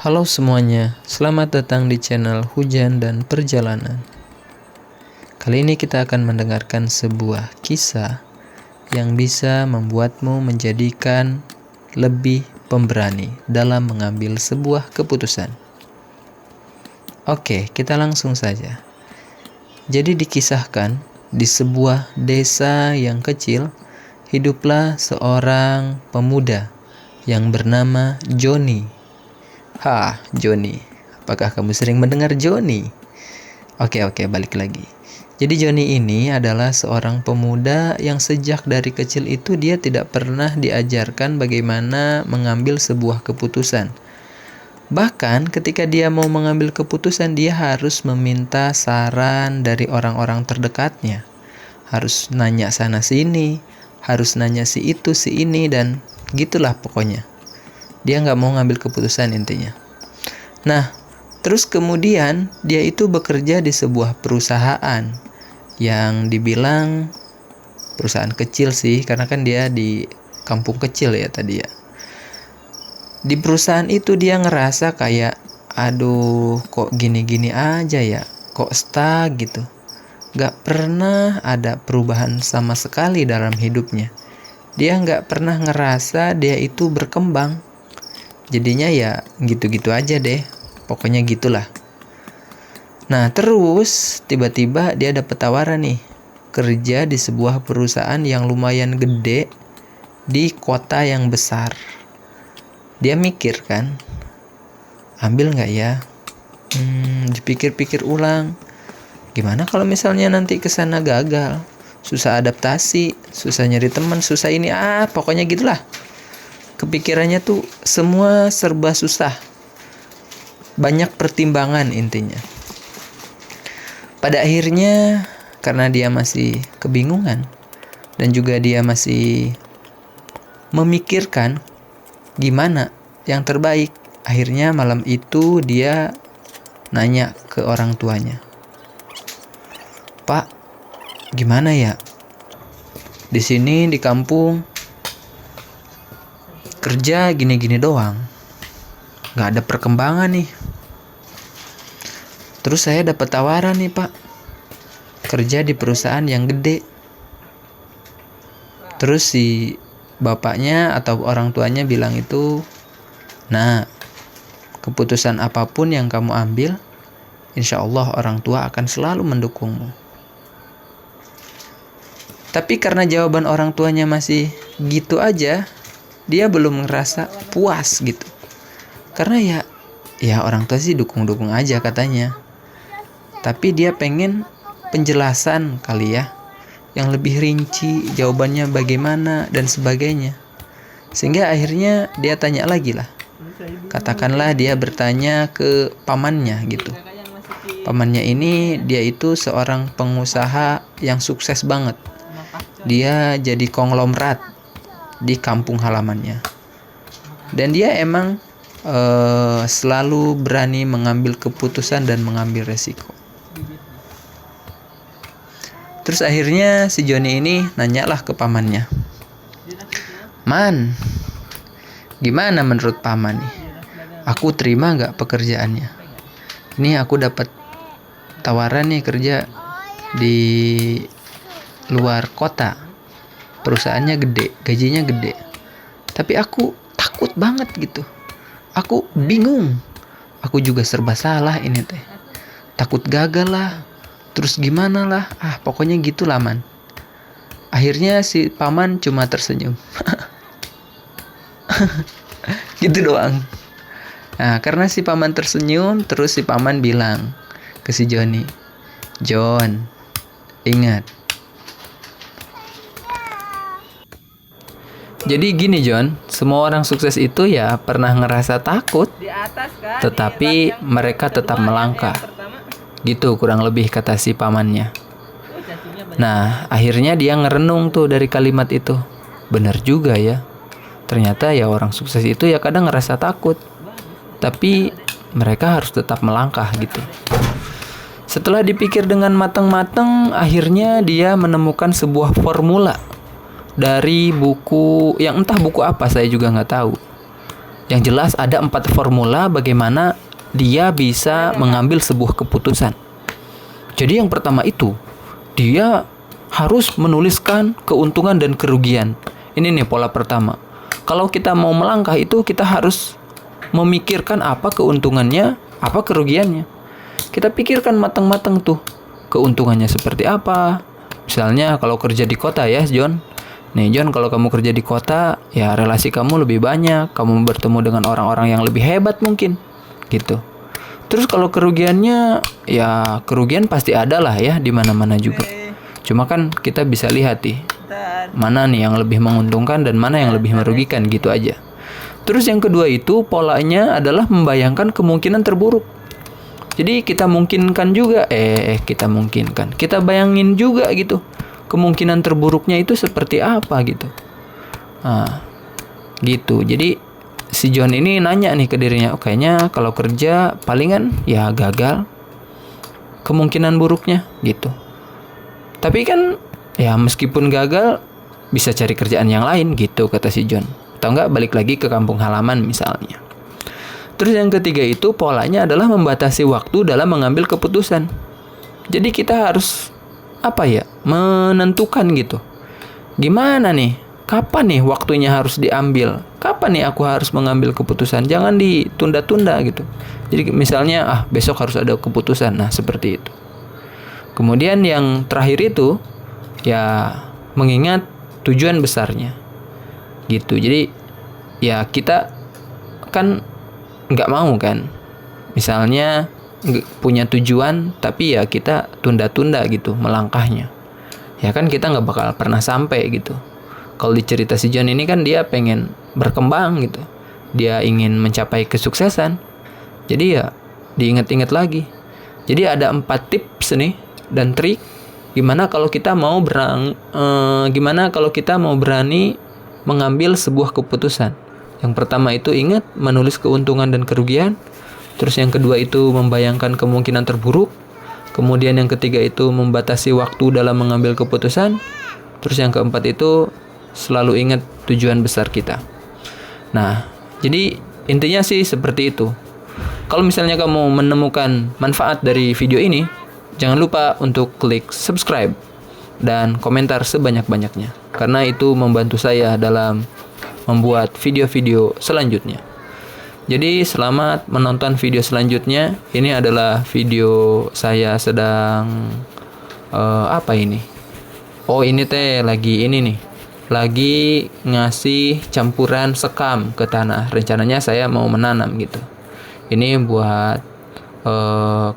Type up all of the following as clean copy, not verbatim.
Halo semuanya, selamat datang di channel Hujan dan Perjalanan. Kali ini kita akan mendengarkan sebuah kisah yang bisa membuatmu menjadikan lebih pemberani dalam mengambil sebuah keputusan. Oke, kita langsung saja. Jadi dikisahkan, di sebuah desa yang kecil, hiduplah seorang pemuda yang bernama Joni. Joni. Apakah kamu sering mendengar Joni? Oke, balik lagi. Jadi Joni ini adalah seorang pemuda yang sejak dari kecil itu dia tidak pernah diajarkan bagaimana mengambil sebuah keputusan. Bahkan ketika dia mau mengambil keputusan, dia harus meminta saran dari orang-orang terdekatnya. Harus nanya sana sini, harus nanya si itu, si ini, dan gitulah pokoknya. Dia nggak mau ngambil keputusan intinya. Nah, terus kemudian dia itu bekerja di sebuah perusahaan yang dibilang perusahaan kecil sih, karena kan dia di kampung kecil ya tadi ya. Di perusahaan itu dia ngerasa kayak, aduh kok gini-gini aja ya, kok stuck gitu. Gak pernah ada perubahan sama sekali dalam hidupnya. Dia gak pernah ngerasa dia itu berkembang. Jadinya ya gitu-gitu aja deh. Pokoknya gitulah. Nah terus tiba-tiba dia dapet tawaran nih. Kerja di sebuah perusahaan yang lumayan gede di kota yang besar. Dia mikir kan, ambil gak ya? Dipikir-pikir ulang. Gimana kalau misalnya nanti kesana gagal? Susah adaptasi, susah nyari teman, susah ini, pokoknya gitulah. Kepikirannya tuh semua serba susah. Banyak pertimbangan intinya. Pada akhirnya karena dia masih kebingungan dan juga dia masih memikirkan gimana yang terbaik, akhirnya malam itu dia nanya ke orang tuanya. Pak, gimana ya? Di sini di kampung kerja gini-gini doang, nggak ada perkembangan nih. Terus saya dapat tawaran nih Pak, kerja di perusahaan yang gede. Terus si bapaknya atau orang tuanya bilang itu, nah keputusan apapun yang kamu ambil, insya Allah orang tua akan selalu mendukungmu. Tapi karena jawaban orang tuanya masih gitu aja, dia belum ngerasa puas gitu. Karena ya orang tua sih dukung-dukung aja katanya. Tapi dia pengen penjelasan kali ya, yang lebih rinci, jawabannya bagaimana dan sebagainya. Sehingga akhirnya dia tanya lagi lah. Katakanlah dia bertanya ke pamannya gitu. Pamannya ini dia itu seorang pengusaha yang sukses banget. Dia jadi konglomerat di kampung halamannya. Dan dia emang selalu berani mengambil keputusan dan mengambil resiko. Terus akhirnya si Joni ini nanyalah ke pamannya. Man, gimana menurut paman nih? Aku terima gak pekerjaannya? Ini aku dapat tawaran nih kerja di luar kota. Perusahaannya gede, gajinya gede. Tapi aku takut banget gitu. Aku bingung. Aku juga serba salah ini teh. Takut gagal lah. Terus gimana lah. Pokoknya gitulah man. Akhirnya si paman cuma tersenyum. Gitu doang. Nah karena si paman tersenyum, terus si paman bilang ke si Joni, John, ingat. Jadi gini John, semua orang sukses itu ya pernah ngerasa takut, tetapi mereka tetap melangkah. Gitu kurang lebih kata si pamannya. Nah akhirnya dia ngerenung tuh dari kalimat itu. Bener juga ya. Ternyata ya orang sukses itu ya kadang ngerasa takut, tapi mereka harus tetap melangkah gitu. Setelah dipikir dengan matang-matang, akhirnya dia menemukan sebuah formula dari buku yang entah buku apa, saya juga nggak tahu. Yang jelas ada 4 formula bagaimana dia bisa mengambil sebuah keputusan. Jadi yang pertama itu, dia harus menuliskan keuntungan dan kerugian. Ini nih pola pertama. Kalau kita mau melangkah itu, kita harus memikirkan apa keuntungannya, apa kerugiannya. Kita pikirkan matang-matang tuh, keuntungannya seperti apa. Misalnya kalau kerja di kota ya, John. Nih John, kalau kamu kerja di kota, ya relasi kamu lebih banyak, kamu bertemu dengan orang-orang yang lebih hebat mungkin, gitu. Terus kalau kerugiannya, ya kerugian pasti ada lah ya di mana-mana juga. Cuma kan kita bisa lihat nih, mana nih yang lebih menguntungkan dan mana yang lebih merugikan, gitu aja. Terus yang kedua itu polanya adalah membayangkan kemungkinan terburuk. Jadi kita bayangin juga gitu, kemungkinan terburuknya itu seperti apa gitu. Nah, gitu. Jadi si John ini nanya nih ke dirinya, kayaknya kalau kerja palingan ya gagal, kemungkinan buruknya gitu. Tapi kan ya meskipun gagal bisa cari kerjaan yang lain gitu, kata si John. Atau enggak balik lagi ke kampung halaman misalnya. Terus yang ketiga itu polanya adalah membatasi waktu dalam mengambil keputusan. Jadi kita harus menentukan gitu. Gimana nih? Kapan nih waktunya harus diambil? Kapan nih aku harus mengambil keputusan? Jangan ditunda-tunda gitu. Jadi misalnya besok harus ada keputusan. Nah, seperti itu. Kemudian yang terakhir itu ya mengingat tujuan besarnya. Gitu. Jadi ya kita kan nggak mau kan, misalnya punya tujuan tapi ya kita tunda-tunda gitu melangkahnya, ya kan kita nggak bakal pernah sampai gitu. Kalau di cerita si John ini kan dia pengen berkembang gitu, dia ingin mencapai kesuksesan, jadi ya diingat-ingat lagi. Jadi ada 4 tips nih dan trik gimana kalau kita mau berani mengambil sebuah keputusan. Yang pertama itu ingat menulis keuntungan dan kerugian. Terus yang kedua itu membayangkan kemungkinan terburuk. Kemudian yang ketiga itu membatasi waktu dalam mengambil keputusan. Terus yang keempat itu selalu ingat tujuan besar kita. Nah, jadi intinya sih seperti itu. Kalau misalnya kamu menemukan manfaat dari video ini, jangan lupa untuk klik subscribe dan komentar sebanyak-banyaknya. Karena itu membantu saya dalam membuat video-video selanjutnya. Jadi selamat menonton video selanjutnya. Ini adalah video saya sedang ini lagi ngasih campuran sekam ke tanah. Rencananya saya mau menanam gitu. Ini buat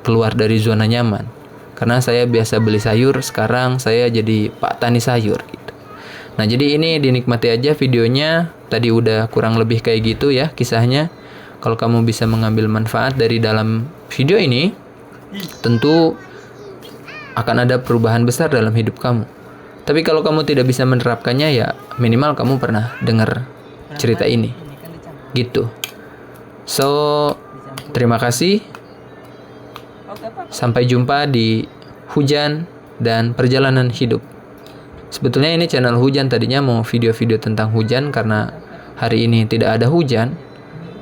keluar dari zona nyaman. Karena saya biasa beli sayur, sekarang saya jadi Pak Tani sayur gitu. Nah, jadi ini dinikmati aja videonya. Tadi udah kurang lebih kayak gitu ya kisahnya. Kalau kamu bisa mengambil manfaat dari dalam video ini, tentu akan ada perubahan besar dalam hidup kamu. Tapi kalau kamu tidak bisa menerapkannya, ya minimal kamu pernah dengar cerita ini. Gitu. So, terima kasih. Sampai jumpa di Hujan dan Perjalanan Hidup. Sebetulnya ini channel hujan, tadinya mau video-video tentang hujan karena hari ini tidak ada hujan.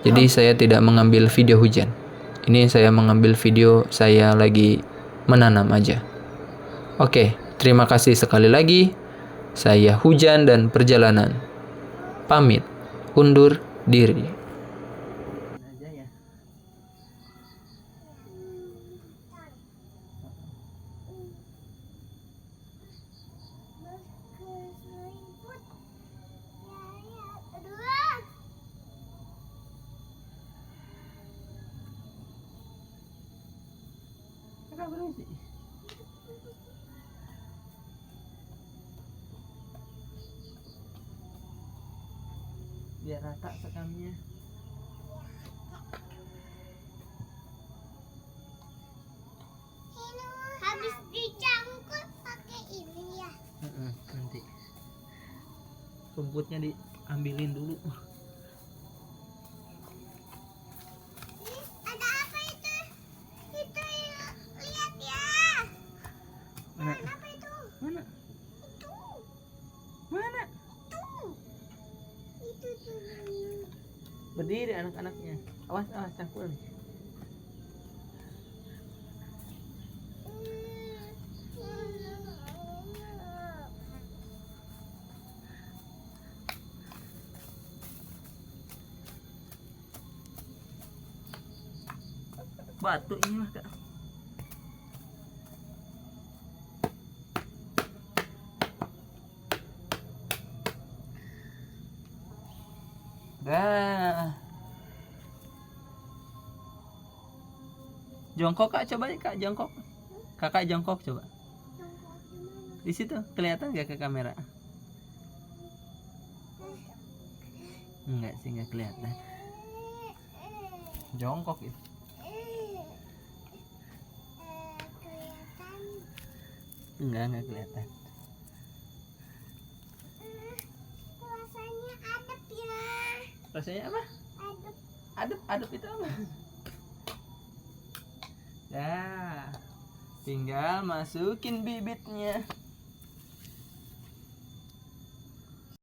Jadi saya tidak mengambil video hujan. Ini saya mengambil video saya lagi menanam aja. Oke, terima kasih sekali lagi. Saya Hujan dan Perjalanan. Pamit, undur diri. Biar rata sekamnya. Habis dicangkut pakai ini ya. Nanti rumputnya diambilin dulu. Ada apa itu? Itu lihat ya. Mana? Apa itu? Mana? Itu. Mana? Itu. Itu tuh. Berdiri anak-anaknya. Awas, awas cangkul nih. Batu ini mah kak. Dah. Jongkok kak, coba kak jongkok. Kakak jongkok coba. Di situ kelihatan gak ke kamera? Enggak sih, nggak kelihatan. Jongkok itu. Enggak kelihatan. Rasanya adem ya. Rasanya apa? Adem. Aduk itu apa? Dah. Tinggal masukin bibitnya.